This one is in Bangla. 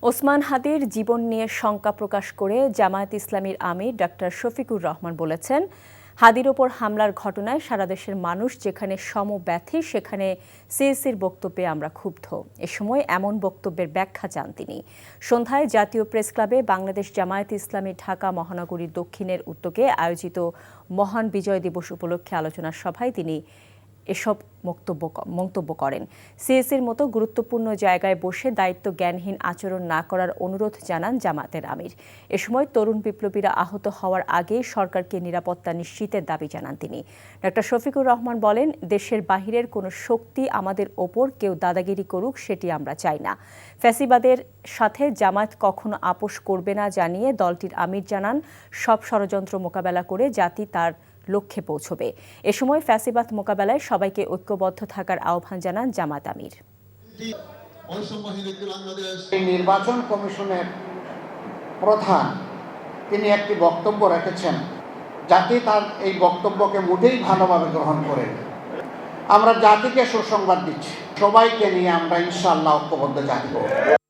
ওসমান হাদির জীবন নিয়ে শঙ্কা প্রকাশ করে জামায়াত ইসলামীর আমির ডাক্তার শফিকুর রহমান বলেছেন, হাদির ওপর হামলার ঘটনায় সারা দেশের মানুষ যেখানে সমব্যথী সেখানে সিএসির বক্তব্যে আমরা ক্ষুব্ধ। এ সময় এমন বক্তব্যের ব্যাখ্যা চান তিনি। সন্ধ্যায় জাতীয় প্রেস ক্লাবে বাংলাদেশ জামায়াত ইসলামী ঢাকা মহানগরী দক্ষিণের উদ্যোগে আয়োজিত মহান বিজয় দিবস উপলক্ষে আলোচনা সভায় তিনি এসব মন্তব্য করেন। সিএসির মতো গুরুত্বপূর্ণ জায়গায় বসে দায়িত্ব জ্ঞানহীন আচরণ না করার অনুরোধ জানান জামায়াতের আমির। এ সময় তরুণ বিপ্লবীরা আহত হওয়ার আগেই সরকারকে নিরাপত্তা নিশ্চিতের দাবি জানান তিনি। ডাক্তার শফিকুর রহমান বলেন, দেশের বাহিরের কোনো শক্তি আমাদের ওপর কেউ দাদাগিরি করুক সেটি আমরা চাই না। ফ্যাসিবাদের সাথে জামায়াত কখনো আপোষ করবে না জানিয়ে দলটির আমির জানান, সব ষড়যন্ত্র মোকাবেলা করে জাতি তার লক্ষ্যে পৌঁছবে। এ সময় ফ্যাসিবাদ মোকাবেলায় সবাইকে ঐক্যবদ্ধ থাকার আহ্বান জানান জামায়াত আমির। নির্বাচন কমিশনের প্রধান তিনি একটি বক্তব্য রেখেছেন, জাতি তার এই বক্তব্যকে মোটেই ভালোভাবে গ্রহণ করেন। আমরা জাতিকে সুসংবাদ দিচ্ছি, সবাইকে নিয়ে আমরা ইনশাআল্লাহ ঐক্যবদ্ধ জাতি করব।